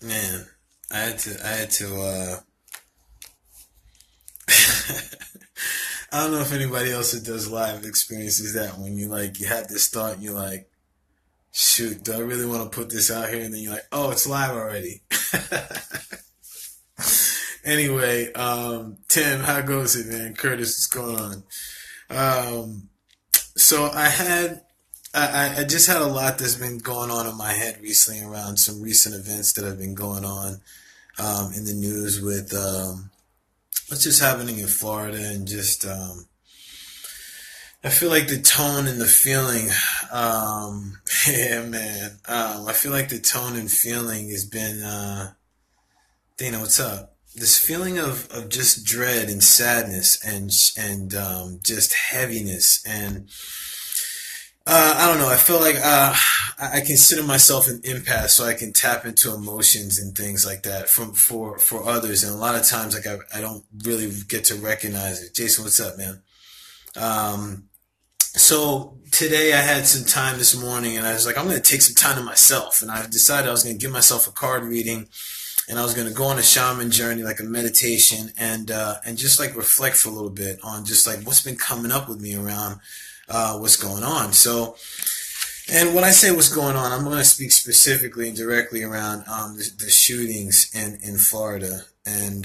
Man, I had to I don't know if anybody else that does live experiences that when you have this thought and you're like, shoot, do I really want to put this out here? And then you're like, oh, it's live already. Anyway, Tim, how goes it, man? Curtis, what's going on? Um, so I just had a lot that's been going on in my head recently around some recent events that have been going on in the news with what's just happening in Florida and just I feel like the tone and the feeling, yeah, man. I feel like the tone and feeling has been, Dana, what's up? This feeling of just dread and sadness and just heaviness and I don't know. I feel like I consider myself an empath, so I can tap into emotions and things like that from for others. And a lot of times, like I don't really get to recognize it. Jason, what's up, man? Um, so today I had some time this morning, and I was like, I'm going to take some time to myself, and I decided I was going to give myself a card reading, and I was going to go on a shaman journey, like a meditation, and just like reflect for a little bit on just like what's been coming up with me around what's going on. So, and when I say what's going on, I'm going to speak specifically and directly around the shootings in Florida and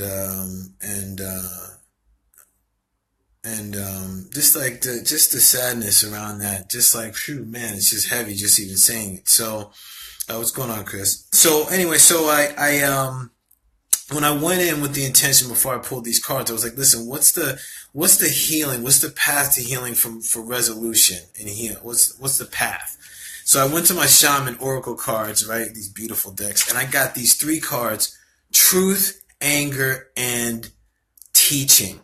just like the sadness around that. Just like, phew, man, it's just heavy just even saying it. So, what's going on, Chris? So anyway, so I when I went in with the intention before I pulled these cards, I was like, listen, what's the healing? What's the path to healing from for resolution and heal? What's the path? So I went to my shaman oracle cards, right? These beautiful decks, and I got these three cards: truth, anger, and teaching.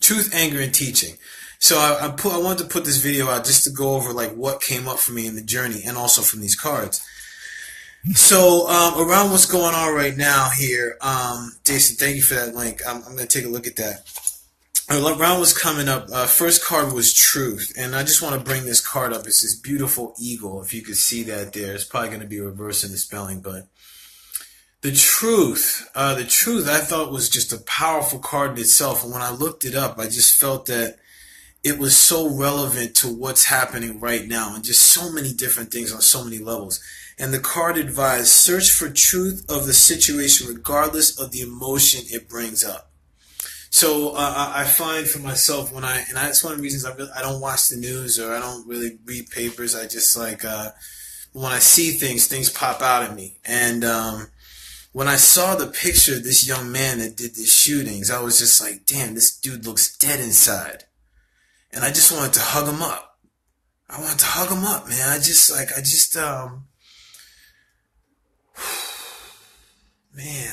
Truth, anger, and teaching. So I wanted to put this video out just to go over like what came up for me in the journey, and also from these cards. So around what's going on right now here, Jason, thank you for that link. I'm going to take a look at that. Around what's coming up, first card was truth, and I just want to bring this card up. It's this beautiful eagle. If you could see that there, it's probably going to be reversing the spelling, but the truth I thought was just a powerful card in itself. And when I looked it up, I just felt that it was so relevant to what's happening right now and just so many different things on so many levels. And the card advised search for truth of the situation regardless of the emotion it brings up. So I find for myself and that's one of the reasons I don't watch the news or I don't really read papers. I just like when I see things pop out at me. And when I saw the picture of this young man that did the shootings, I was just like, damn, this dude looks dead inside. And I just wanted to hug him up. I wanted to hug him up, man. Man,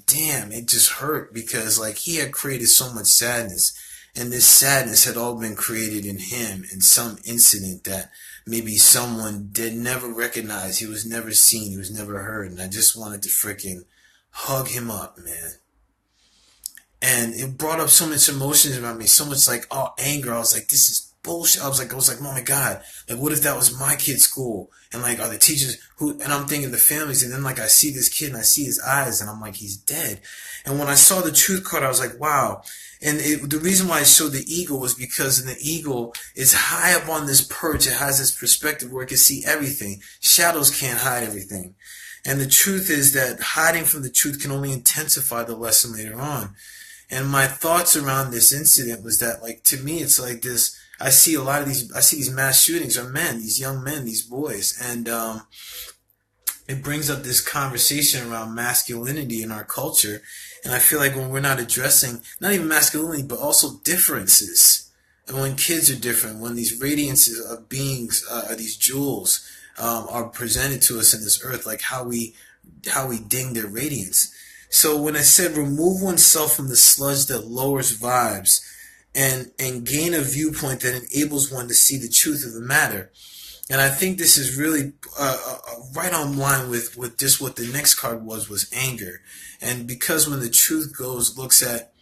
damn, it just hurt because like he had created so much sadness, and this sadness had all been created in him in some incident that maybe someone did never recognize. He was never seen, he was never heard, and I just wanted to freaking hug him up, man. And it brought up so much emotions around me, so much like anger. I was like, this is bullshit. I was like, oh my god, like what if that was my kid's school? And like, are the teachers who? And I'm thinking the families, and then like I see this kid and I see his eyes, and I'm like, he's dead. And when I saw the truth card, I was like, wow. And the reason why I showed the eagle was because the eagle is high up on this perch. It has this perspective where it can see everything. Shadows can't hide everything. And the truth is that hiding from the truth can only intensify the lesson later on. And my thoughts around this incident was that, like, to me, it's like this. I see these mass shootings are men, these young men, these boys, and it brings up this conversation around masculinity in our culture. And I feel like when we're not addressing not even masculinity, but also differences, and when kids are different, when these radiances of beings, these jewels, are presented to us in this earth, like how we ding their radiance. So when I said remove oneself from the sludge that lowers vibes and gain a viewpoint that enables one to see the truth of the matter. And I think this is really right on line with just what the next card was anger. And because when the truth looks at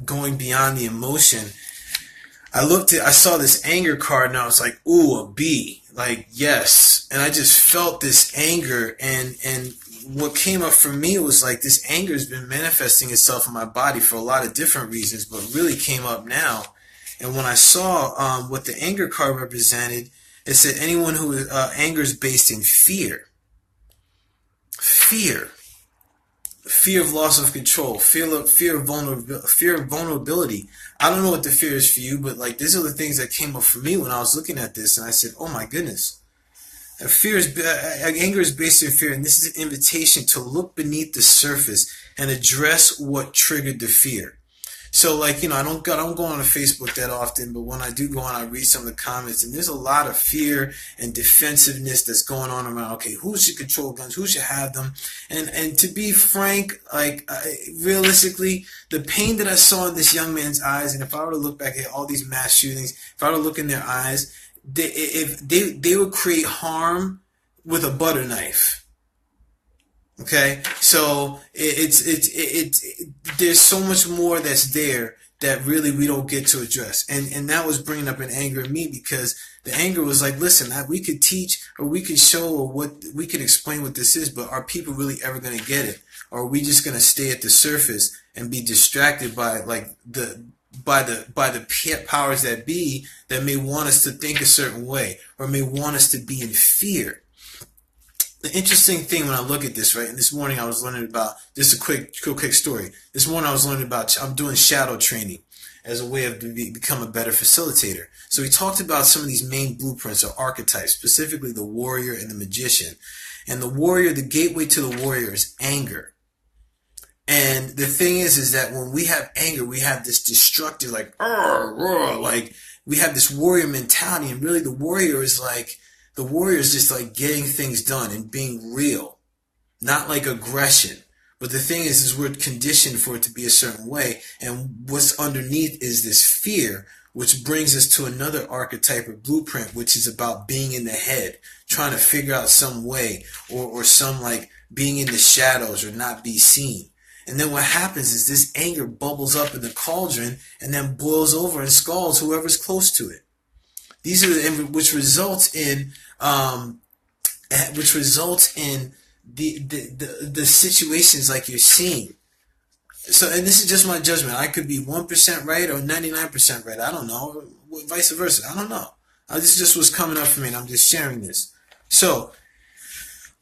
going beyond the emotion, I saw this anger card and I was like, ooh, a B. Like, yes. And I just felt this anger, and what came up for me was like, this anger has been manifesting itself in my body for a lot of different reasons, but really came up now. And when I saw what the anger card represented, it said anyone who anger is based in fear. Fear of loss of control, fear of vulnerability. I don't know what the fear is for you, but like, these are the things that came up for me when I was looking at this, and I said, "Oh my goodness." Anger is based in fear, and this is an invitation to look beneath the surface and address what triggered the fear. So, like, I don't go on Facebook that often, but when I do go on, I read some of the comments, and there's a lot of fear and defensiveness that's going on around. Okay, who should control guns? Who should have them? And to be frank, like, realistically, the pain that I saw in this young man's eyes, and if I were to look back at all these mass shootings, if I were to look in their eyes, they would create harm with a butter knife. Okay, so there's so much more that's there that really we don't get to address, and that was bringing up an anger in me, because the anger was like, listen, we could teach, or we could show, or what we could explain what this is, but are people really ever going to get it, or are we just going to stay at the surface and be distracted by like by the powers that be that may want us to think a certain way, or may want us to be in fear? The interesting thing when I look at this, right, and this morning I was learning about, just a quick story. This morning I was learning about, I'm doing shadow training as a way of become a better facilitator. So we talked about some of these main blueprints or archetypes, specifically the warrior and the magician. And the warrior, the gateway to the warrior is anger. And the thing is that when we have anger, we have this destructive, like, like, we have this warrior mentality, and really the warrior is just like getting things done and being real, not like aggression. But the thing is we're conditioned for it to be a certain way, and what's underneath is this fear, which brings us to another archetype or blueprint, which is about being in the head, trying to figure out some way, or some like being in the shadows or not be seen. And then what happens is this anger bubbles up in the cauldron and then boils over and scalds whoever's close to it. These are which results in the situations like you're seeing. So, and this is just my judgment. I could be 1% right or 99% right. I don't know. Vice versa. I don't know. This just was coming up for me, and I'm just sharing this. So,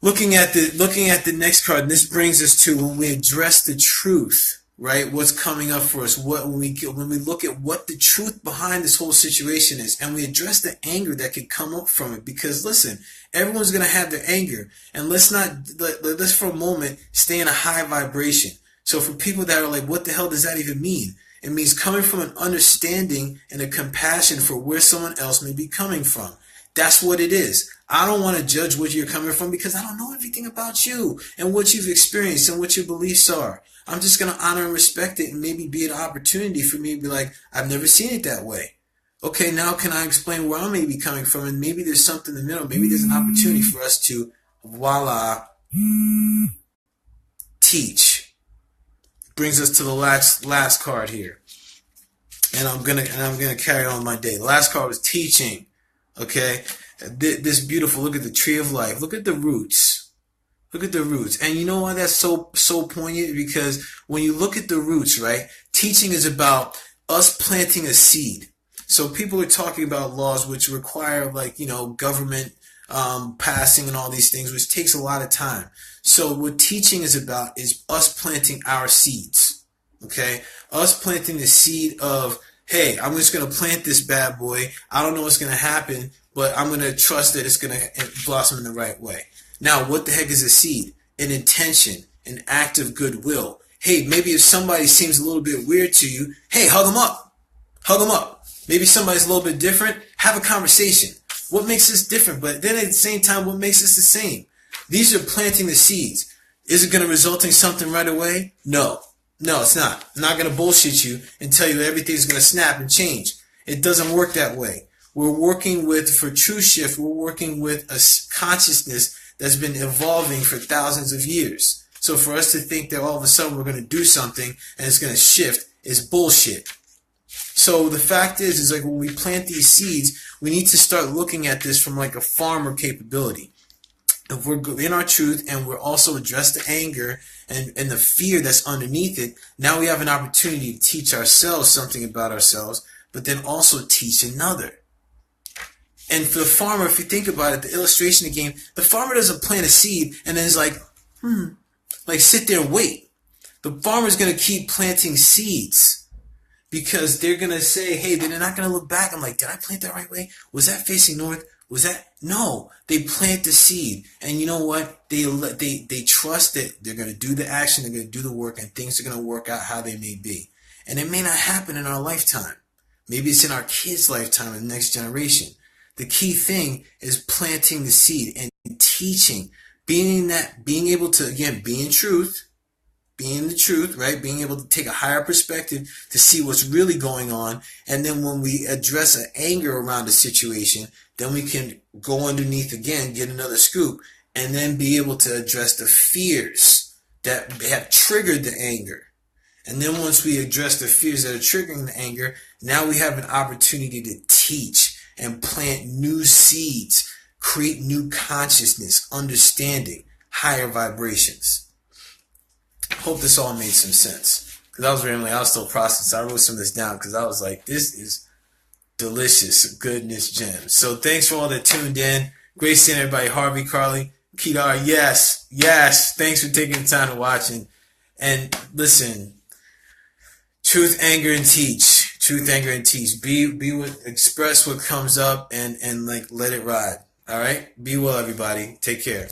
looking at the next card, this brings us to when we address the truth, right? What's coming up for us? When we look at what the truth behind this whole situation is, and we address the anger that could come up from it. Because listen, everyone's gonna have their anger, and let's for a moment stay in a high vibration. So for people that are like, what the hell does that even mean? It means coming from an understanding and a compassion for where someone else may be coming from. That's what it is. I don't want to judge where you're coming from, because I don't know everything about you and what you've experienced and what your beliefs are. I'm just going to honor and respect it, and maybe be an opportunity for me to be like, I've never seen it that way. Okay, now can I explain where I may be coming from? And maybe there's something in the middle. Maybe there's an opportunity for us to, voila, teach. Brings us to the last card here. And I'm gonna carry on my day. The last card was teaching. Okay, this beautiful. Look at the tree of life. Look at the roots. Look at the roots. And you know why that's so poignant? Because when you look at the roots, right, teaching is about us planting a seed. So people are talking about laws which require, like, government passing and all these things, which takes a lot of time. So what teaching is about is us planting our seeds. Okay, us planting the seed of, hey, I'm just going to plant this bad boy. I don't know what's going to happen, but I'm going to trust that it's going to blossom in the right way. Now, what the heck is a seed? An intention, an act of goodwill. Hey, maybe if somebody seems a little bit weird to you, hey, hug them up. Hug them up. Maybe somebody's a little bit different. Have a conversation. What makes us different? But then at the same time, what makes us the same? These are planting the seeds. Is it going to result in something right away? No. No, it's not. I'm not going to bullshit you and tell you everything's going to snap and change. It doesn't work that way. We're working for True Shift, we're working with a consciousness that's been evolving for thousands of years. So for us to think that all of a sudden we're going to do something and it's going to shift is bullshit. So the fact is like when we plant these seeds, we need to start looking at this from like a farmer capability. If we're in our truth and we're also address the anger and the fear that's underneath it, now we have an opportunity to teach ourselves something about ourselves, but then also teach another. And for the farmer, if you think about it, the illustration of the game, the farmer doesn't plant a seed and then is like sit there and wait. The farmer's going to keep planting seeds because they're going to say, hey, they're not going to look back. I'm like, did I plant that right way? Was that facing north? Was that? No, they plant the seed. And you know what? They trust that they're going to do the action, they're going to do the work, and things are going to work out how they may be. And it may not happen in our lifetime. Maybe it's in our kids' lifetime and the next generation. The key thing is planting the seed and teaching, being able to, again, be in truth, being the truth, right? Being able to take a higher perspective to see what's really going on. And then when we address an anger around the situation, then we can go underneath again, get another scoop, and then be able to address the fears that have triggered the anger. And then once we address the fears that are triggering the anger, now we have an opportunity to teach and plant new seeds, create new consciousness, understanding, higher vibrations. Hope this all made some sense. Because I was still processing. I wrote some of this down because I was like, this is delicious goodness gems. So thanks for all that tuned in. Great seeing everybody. Harvey, Carly, Kedar, yes. Thanks for taking the time to watch. And listen, truth, anger, and teach. Truth, anger, and teach. Express what comes up and like let it ride. All right? Be well, everybody. Take care.